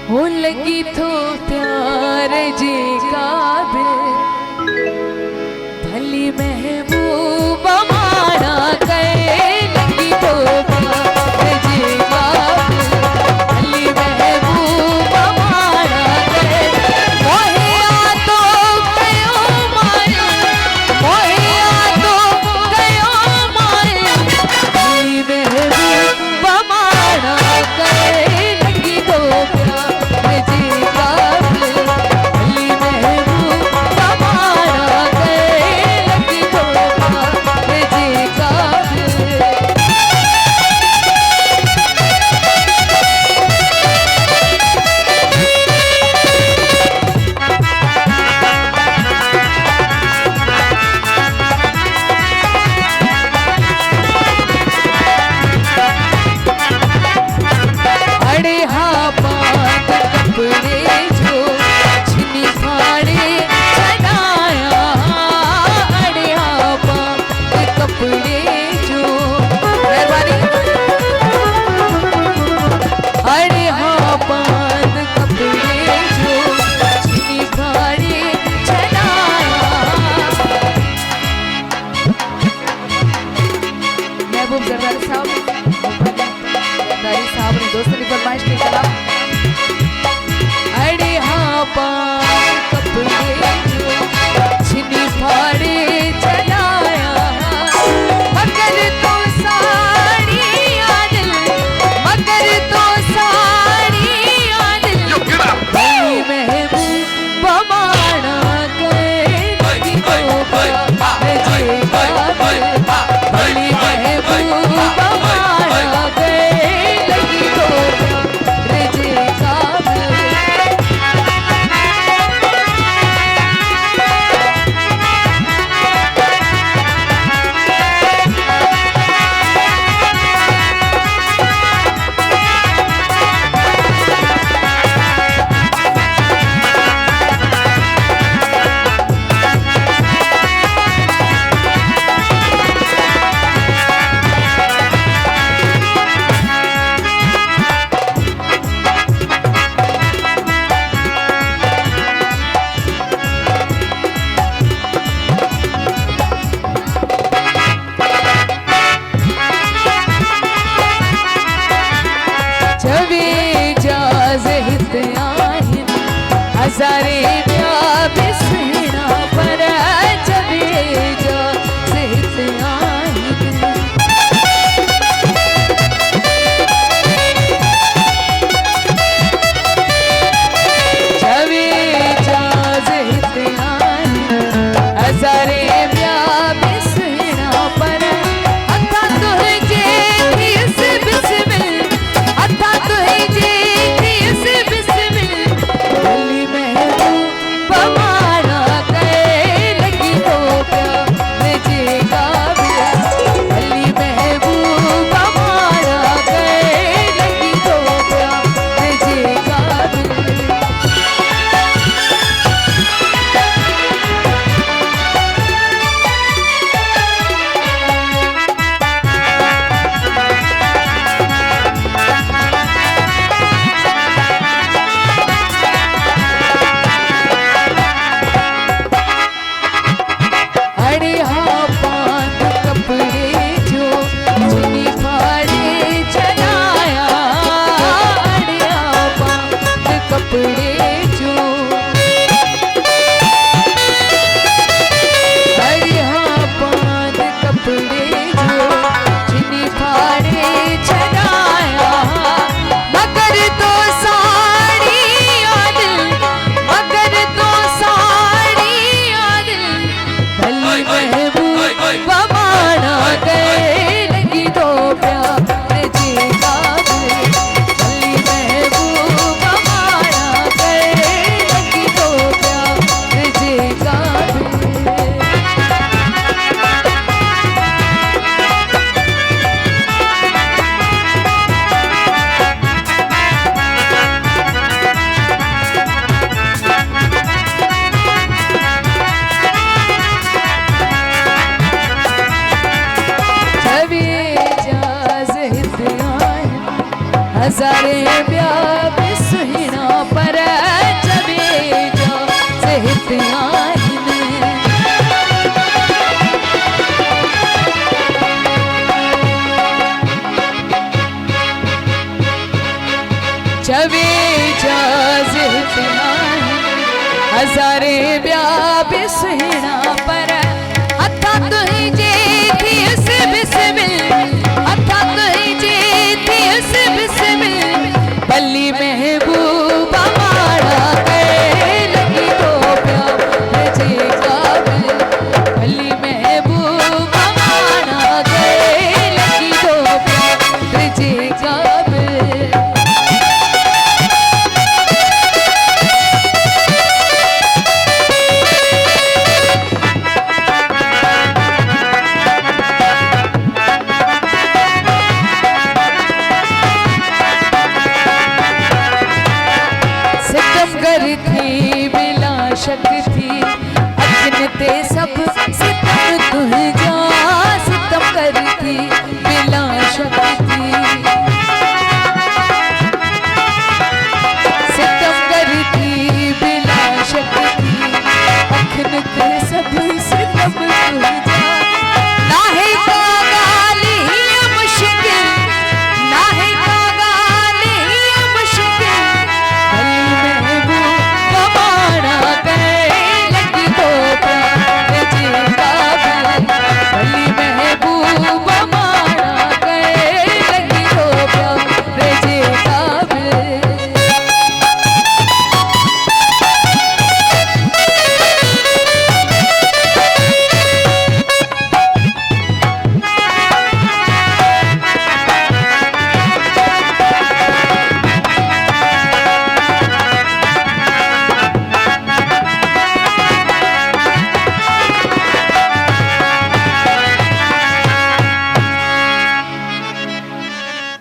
हो लगी तो प्यार जी काबिल भली महबूबा माना गए लगी तो प्यार जी काबिल भली महबूबा माना गए मोहे आ तो गयो मारे मोहे आ तो गयो मारे भली महबूबा माना गए लगी तो प्यार दोस्तों ने फरमाइश की कला अरे हाँ पान कपड़े जो छिनी फाड़े चलाया मगर तो साड़ी आदिल मगर तो साड़ी आदिल भली महबूबा माना गए लगी तो प्यार जी काबिल भली महबूबा माना गए लगी तो प्यार जी काबिल हजारे बिसना पर जबे जा सहित जबे जा सहित हजारे बिसना पर अथा तुझे इस बिस्मिल अथा तुझे इस बिस्मिल भली महबूबा माना गए लगी तो प्यार जी काबिल भली महबूबा माना गए लगी तो प्यार जी काबिल अरे हाँ पान कपड़े जो चुनी फाड़े चलाया अरे हाँ पान कपड़े जो अरे हाँ पान कपड़े जो चुनी फाड़े चलाया मगर तो साड़ी आदिल मगर तो साड़ी आदिल भली महबूबा माना गए लगी तो प्यार जी काबिल भली महबूबा माना गए लगी तो प्यार जी काबिल हजारे ब्याह बिसना चवे जाज़ित हज़ारे ब्या बिसना पर अथा तुही जे थी उस बिस्मिल अथा तुही जे थी उस बिस्मिल बल्ली महबूबा मारा गए लगी तो प्यार जे काबिल बल्ली महबूबा मारा गए लगी तो प्यार जे काबिल कर